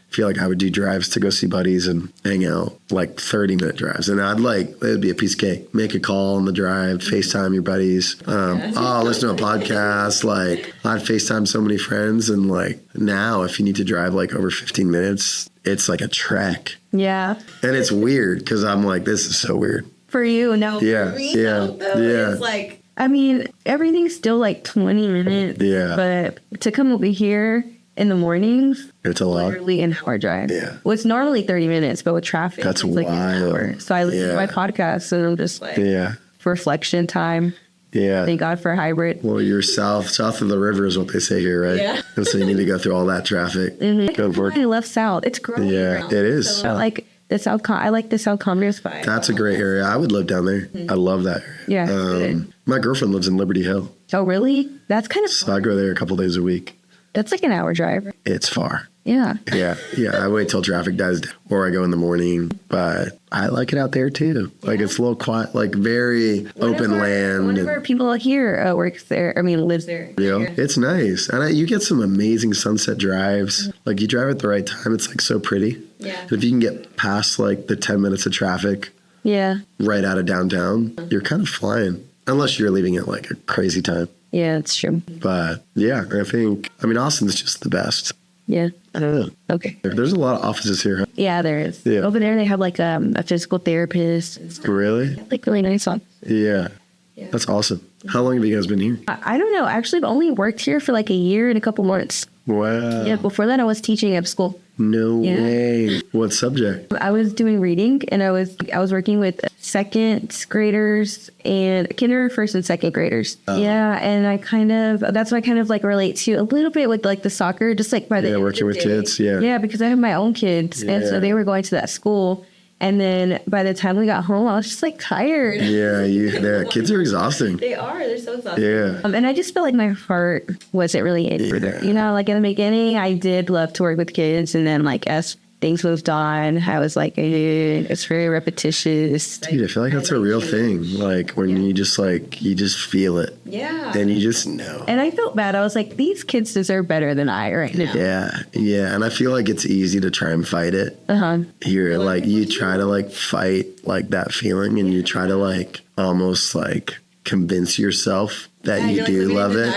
I feel like I would do drives to go see buddies and hang out, like 30-minute drives. And I'd like, it would be a piece of cake. Make a call on the drive, FaceTime your buddies. Listen to a podcast. Like, I'd FaceTime so many friends. And like, now if you need to drive like over 15 minutes, it's like a trek. Yeah. And it's weird because I'm like, this is so weird. For you, no. Yeah, For me, yeah, no, though, yeah. It's like, I mean, everything's still like 20 minutes. Yeah. But to come over here in the mornings, It's a lot. literally an hour drive. Yeah. Well, it's normally 30 minutes, but with traffic, That's it's like wild. an hour. So I listen to my Yeah. podcast and I'm just like, Yeah. reflection time. Yeah. Thank God for hybrid. Well, you're south of the river is what they say here, right? Yeah. And so you need to go through all that traffic. Go for I it. love South. It's growing. Yeah, now. it is. So, like the South, I like the South Commerce vibe. That's a great area. I would live down there. I love that area. Yeah, it's good. My girlfriend lives in Liberty Hill, Oh, really? That's kind of, so I go there a couple days a week. that's like an hour drive. It's far. Yeah. Yeah. I wait till traffic dies down, or I go in the morning. But I like it out there too. Like, it's a little quiet, like very open land. One of our people here works there. I mean, lives there. You know, it's nice. And you get some amazing sunset drives. Like, you drive at the right time, it's like so pretty. Yeah. And if you can get past like the 10 minutes of traffic Yeah. right out of downtown, you're kind of flying. Unless you're leaving at like a crazy time. Yeah, it's true. But yeah, I mean, Austin's just the best. Yeah. I don't know. Okay. There's a lot of offices here. Huh? Yeah, there is. Yeah. Over there, they have like a physical therapist. And stuff. Really? Like really nice on. Yeah. Yeah. That's awesome. How long have you guys been here? I don't know. Actually, I've only worked here for like a year and a couple months. Wow. Yeah. Before that, I was teaching at school. No Yeah. way. What subject? I was doing reading, and I was working with second graders and kindergarten, first and second graders. Oh. Yeah, and that's what I kind of like relate to a little bit with like the soccer, just like by the end of working the with day. kids. Yeah. Yeah, because I have my own kids, and Yeah. so they were going to that school. And then by the time we got home, I was just like tired. Yeah. The kids are exhausting. They are. They're so exhausted. Yeah. And I just feel like my heart wasn't really in for it. You know, like in the beginning, I did love to work with kids. And then like as things moved on, I was like, it's very repetitious. Dude, I feel like that's a real thing. Like when you just feel it. Yeah. And you just know. And I felt bad. I was like, these kids deserve better than I right now. Yeah. Yeah. And I feel like it's easy to try and fight it. Uh-huh. You're like, you try to like fight like that feeling, and you try to like almost like convince yourself that you do love it.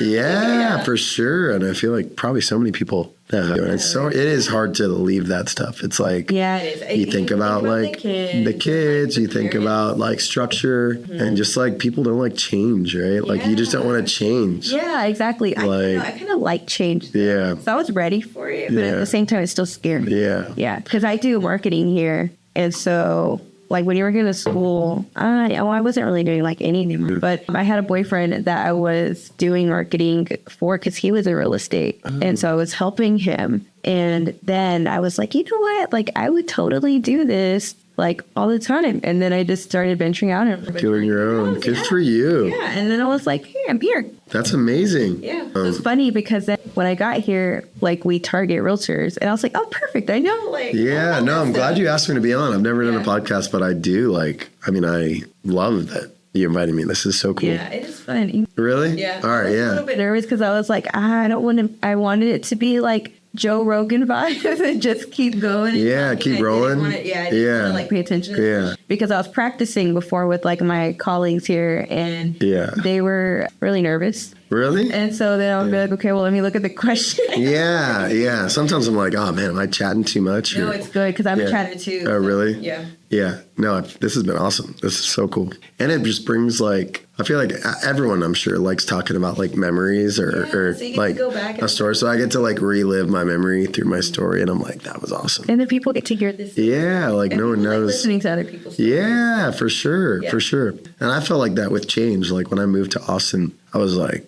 Yeah, for sure. And I feel like probably so many people that it is hard to leave that stuff. It's like, Yeah, it is. you think about like the kids, you think about like structure, and just like people don't like change, right? Like you just don't want to change. Yeah, exactly. Like- I kind of like change. Yeah. So I was ready for it, but Yeah. at the same time, it's still scary. Yeah. Yeah, because I do marketing here. And so like when you were going to school, I wasn't really doing like anything, but I had a boyfriend that I was doing marketing for because he was in real estate. And so I was helping him. And then I was like, you know what? Like I would totally do this like all the time. And then I just started venturing out and doing your own. Good for you. Yeah. And then I was like, hey, I'm here. That's amazing. Yeah. It's funny because then when I got here, like we target realtors and I was like, oh, perfect. I know. Like, yeah, no, I'm glad you asked me to be on. I've never done a podcast, but I do like, I mean, I love that you invited me. This is so cool. Yeah, it is fun. Really? Yeah. All right. Yeah. A little bit nervous because I was like, I wanted it to be like Joe Rogan vibes and just keep going. Yeah, keep rolling. I didn't want to like pay attention. Yeah. Because I was practicing before with like my colleagues here and they were really nervous. Really? And so then I would be like, okay, well, let me look at the question. Yeah. Sometimes I'm like, oh man, am I chatting too much? No, it's good because I'm chatting too. Oh, really? Yeah. Yeah. No, this has been awesome. This is so cool. And it just brings like, I feel like everyone, I'm sure, likes talking about like memories or so you get like to go back a story. So I get to like relive my memory through my story. And I'm like, that was awesome. And then people get to hear this. Yeah. Like no one knows. Like listening to other people's stories. Yeah, for sure. For sure. And I felt like that with change. Like when I moved to Austin, I was like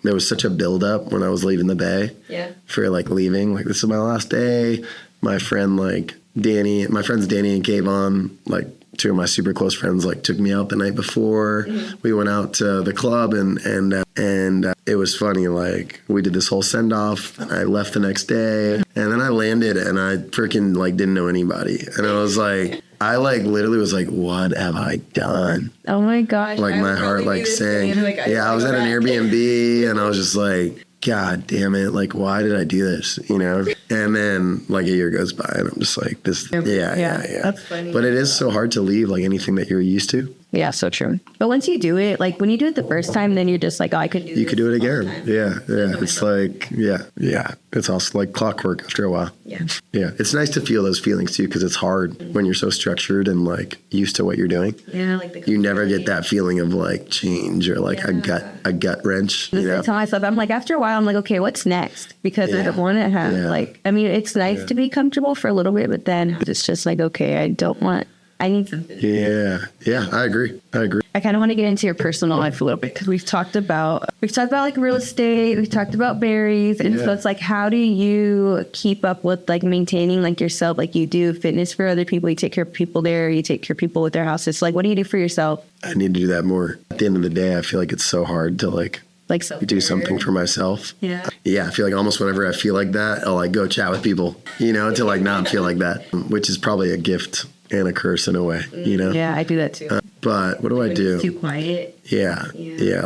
there was such a buildup when I was leaving the Bay. Yeah. For like leaving. Like this is my last day. My friends Danny and Kayvon, like two of my super close friends, like took me out the night before. We went out to the club and it was funny. Like we did this whole send off and I left the next day and then I landed and I freaking like didn't know anybody. And I was like, I like literally was like, what have I done? Oh my gosh. Like my heart like sank. I was at an Airbnb and I was just like, God damn it. Like, why did I do this? You know? And then like a year goes by and I'm just like, yeah. That's funny. But it is so hard to leave like anything that you're used to. Yeah, so true. But once you do it, like when you do it the first time, then you're just like, oh, I could do this. You could do it again. Yeah. It's like, yeah. It's also like clockwork after a while. Yeah. Yeah. It's nice to feel those feelings too, because it's hard when you're so structured and like used to what you're doing. Yeah, like you never get that feeling of like change or like a gut wrench. You know? I tell myself, I'm like, after a while, I'm like, okay, what's next? Because I don't want to have like, I mean, it's nice to be comfortable for a little bit, but then it's just like, okay, I need something. Yeah, I agree. I kind of want to get into your personal life a little bit because we've talked about like real estate, we've talked about berries, and so it's like, how do you keep up with like maintaining like yourself? Like you do fitness for other people, you take care of people there, you take care of people with their houses. Like, what do you do for yourself? I need to do that more. At the end of the day, I feel like it's so hard to like do something for myself. Yeah, I feel like almost whenever I feel like that, I'll like go chat with people, you know, to like not feel like that, which is probably a gift and a curse in a way, you know? Yeah, I do that too. But what do I do? It's too quiet. Yeah.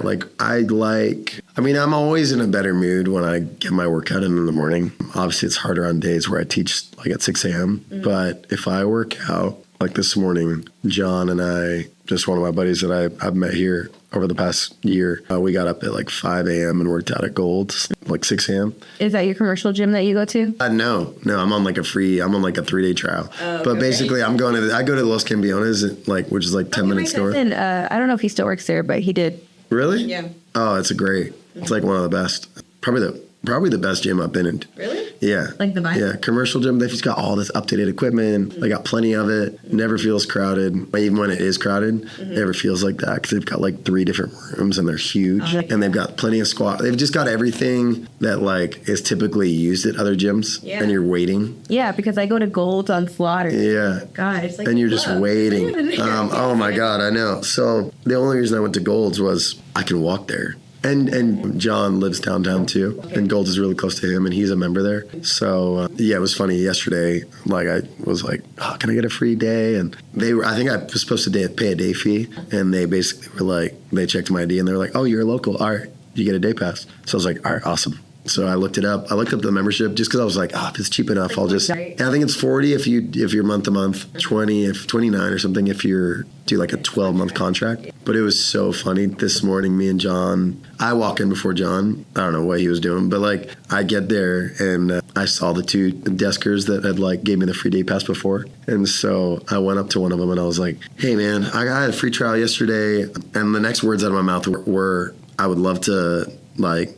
Like I'm always in a better mood when I get my workout in the morning. Obviously it's harder on days where I teach like at 6 a.m. But if I work out like this morning, John and I, just one of my buddies that I've met here over the past year, we got up at like 5 a.m. and worked out at Gold's like 6 a.m. Is that your commercial gym that you go to? No, I'm on like a 3-day trial. But basically I go to the Los Cambiones, like, which is like 10 minutes north. I don't know if he still works there, but he did. Really? Yeah. Oh, it's it's like one of the best. Probably the best gym I've been in. Really? Yeah. Like the vibe? Yeah, commercial gym. They've just got all this up-to-date equipment. They got plenty of it. Never feels crowded. Even when it is crowded, it never feels like that because they've got like 3 different rooms and they're huge. And they've got plenty of squat. They've just got everything that like is typically used at other gyms. Yeah. And you're waiting. Yeah, because I go to Gold's on Slaughter. Yeah. God, it's like, and you're just waiting. Oh my God, I know. So the only reason I went to Gold's was I can walk there. And John lives downtown too, and Gold's is really close to him, and he's a member there. So it was funny yesterday. Like I was like, oh, can I get a free day? And I think I was supposed to pay a day fee, and they basically were like, they checked my ID, and they were like, oh, you're a local. All right, you get a day pass. So I was like, all right, awesome. So I looked it up. I looked up the membership just because I was like, if it's cheap enough, I'll just. And I think it's $40 if you're month to month, $20 if $29 or something if you're do like a 12-month contract. But it was so funny. This morning, me and John, I walk in before John. I don't know what he was doing, but like I get there and I saw the 2 deskers that had like gave me the free day pass before, and so I went up to one of them and I was like, "Hey man, I had a free trial yesterday," and the next words out of my mouth were, "I would love to like."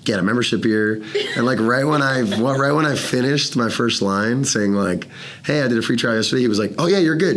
get a membership here. And like right when I finished my first line saying like, hey, I did a free trial yesterday, he was like, oh yeah, you're good.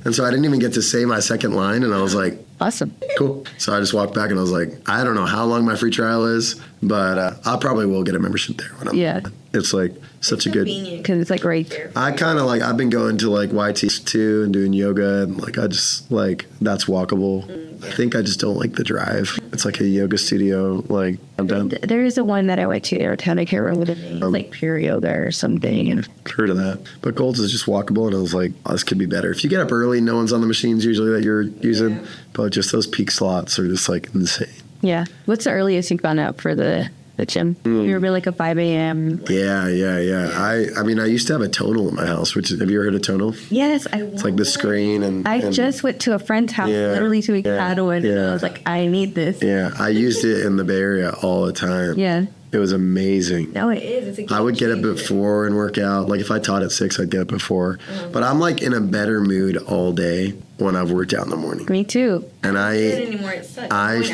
And so I didn't even get to say my second line, and I was like, awesome. Cool. So I just walked back and I was like, I don't know how long my free trial is, but I probably will get a membership there when I'm It's like such a good, because it's like right there. I kind of like, I've been going to like YT too and doing yoga, and like I just like, that's walkable. I think I just don't like the drive. It's like a yoga studio. Like I'm done. There is a one that I went to downtown. I can't remember the name. Like Pure Yoga or something. And heard of that. But Gold's is just walkable, and I was like, oh, this could be better. If you get up early, no one's on the machines usually that you're using, but just those peak slots are just like insane. Yeah. What's the earliest you've gone up for the gym? You're really like a 5 a.m. Yeah. I mean, I used to have a tonal in my house, which is, have you ever heard of tonal? Yes, It's like the screen and just went to a friend's house literally 2 weeks ago, and I was like, I need this. Yeah, I used it in the Bay Area all the time. Yeah. It was amazing. No, it is. It's I would get up before and work out. Like if I taught at 6, I'd get up before. But I'm like in a better mood all day when I've worked out in the morning. Me too. And I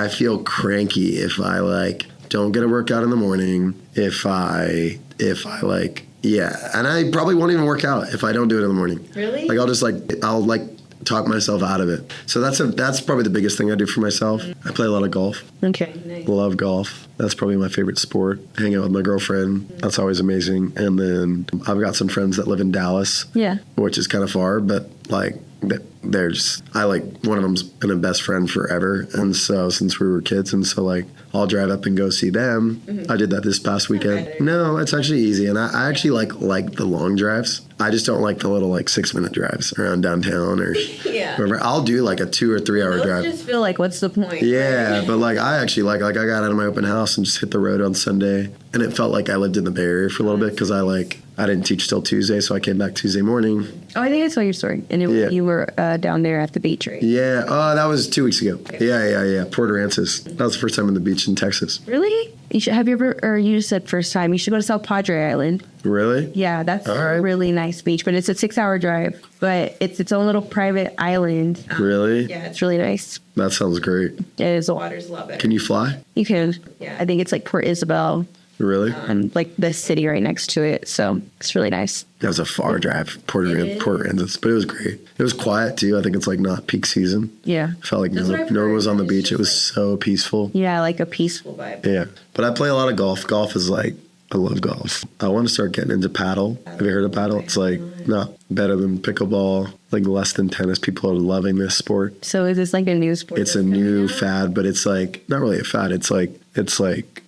feel cranky if I like don't get a workout in the morning. If I like, and I probably won't even work out if I don't do it in the morning. Really? Like I'll talk myself out of it. So that's probably the biggest thing I do for myself. I play a lot of golf. Okay. Nice. Love golf. That's probably my favorite sport. Hang out with my girlfriend. That's always amazing. And then I've got some friends that live in Dallas. Yeah. Which is kind of far, but like I like one of them's been a best friend forever. And so since we were kids, and so like I'll drive up and go see them. I did that this past weekend. No, it's actually easy. And I actually like the long drives. I just don't like the little like 6-minute drives around downtown or wherever. I'll do like a 2 or 3 hour drive. I just feel like, what's the point? Yeah, but like I actually like I got out of my open house and just hit the road on Sunday, and it felt like I lived in the Bay Area for a little bit because I didn't teach till Tuesday, so I came back Tuesday morning. Oh, I think I saw your story, and you were down there at the beach, right? Yeah. Oh, that was 2 weeks ago. Yeah. Port Aransas. That was the first time on the beach in Texas. Really? Have you ever? Or you just said first time? You should go to South Padre Island. Really? Yeah, that's a really nice beach, but it's a 6-hour drive. But it's its own little private island. Really? Yeah, it's really nice. That sounds great. It is. The water's a lot better. Can you fly? You can. Yeah. I think it's like Port Isabel. Really? And like the city right next to it, so it's really nice. That was a far drive, Port Aransas, but it was great. It was quiet too. I think it's like not peak season. Yeah. It felt like no one was on the beach. It was so peaceful. Yeah, like a peaceful vibe. Yeah. But I play a lot of golf. Golf is like, I love golf. I want to start getting into paddle. Have you heard of paddle? It's like not better than pickleball, like less than tennis. People are loving this sport. So is this like a new sport? It's a new fad, but it's like not really a fad. It's like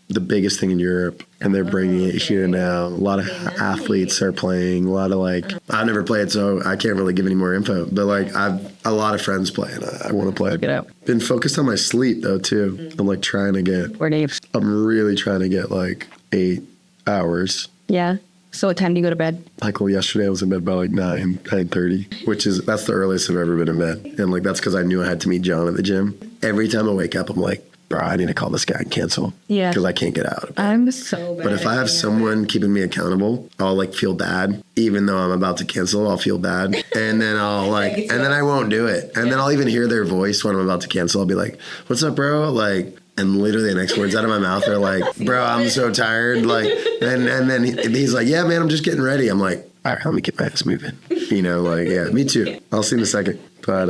the biggest thing in Europe, and they're bringing it here now. A lot of athletes are playing. A lot of like, I've never played, so I can't really give any more info. But like, I've a lot of friends play, and I want to play. Get out. Been focused on my sleep though too. I'm like trying to get. I'm really trying to get like 8 hours. Yeah. So what time do you go to bed? Like, well, yesterday I was in bed by like 9:30, that's the earliest I've ever been in bed. And like, that's because I knew I had to meet John at the gym. Every time I wake up, I'm like, bro, I need to call this guy and cancel. Yeah. Because I can't get out of bed. I'm so bad. But if I have someone keeping me accountable, I'll like feel bad. Even though I'm about to cancel, I'll feel bad. And then I'll like, and then I won't do it. And then I'll even hear their voice when I'm about to cancel. I'll be like, what's up, bro? Like, and literally the next words out of my mouth are like, bro, I'm so tired. Like, and then he's like, yeah, man, I'm just getting ready. I'm like, all right, let me get my ass moving. You know, like, yeah, me too. I'll see in a second. But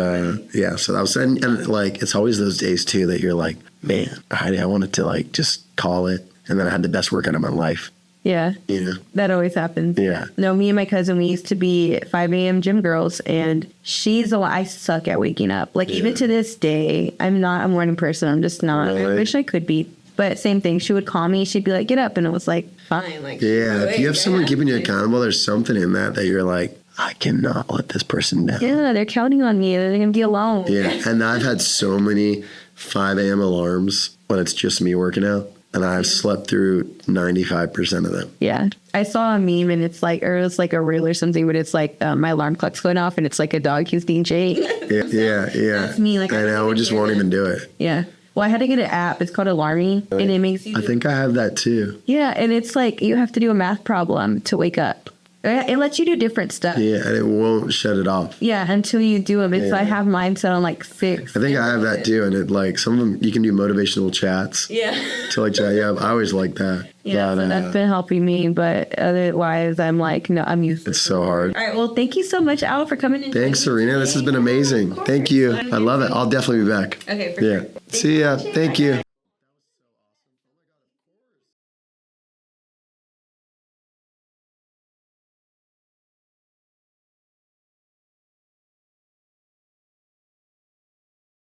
yeah, so that was, and like, it's always those days too that you're like, man, I wanted to like just call it. And then I had the best workout of my life. Yeah. You know? That always happens. Yeah. No, me and my cousin, we used to be 5 a.m. gym girls, and she's the one, I suck at waking up. Like, even to this day, I'm not a morning person. I'm just not. Really? I wish I could be. But same thing. She would call me. She'd be like, get up. And it was like, fine. Like, yeah. If you have someone keeping you accountable, there's something in that you're like, I cannot let this person down. Yeah, they're counting on me. They're going to be alone. Yeah. And I've had so many 5 a.m. alarms when it's just me working out. And I've slept through 95% of them. Yeah. I saw a meme, and it's like, or it's like a reel or something, but it's like my alarm clock's going off, and it's like a dog who's being chased. Yeah. That's me. Like, I know, just won't even do it. Yeah. Well, I had to get an app. It's called Alarmy, and it makes you. I think I have that too. Yeah, and it's like you have to do a math problem to wake up. It lets you do different stuff. Yeah, and it won't shut it off. Yeah, until you do them. It's I have mine set on like 6. I think I have that too, and it like some of them you can do motivational chats. Yeah. To like chat. Yeah, I always like that. Yeah, so that's been helping me, but otherwise I'm like, no, I'm used to it. It's so hard. All right, well, thank you so much, Al, for coming in. Thanks, Serena. This has been amazing. Thank you. I love it. I'll definitely be back. Okay, for sure. See ya. Thank you.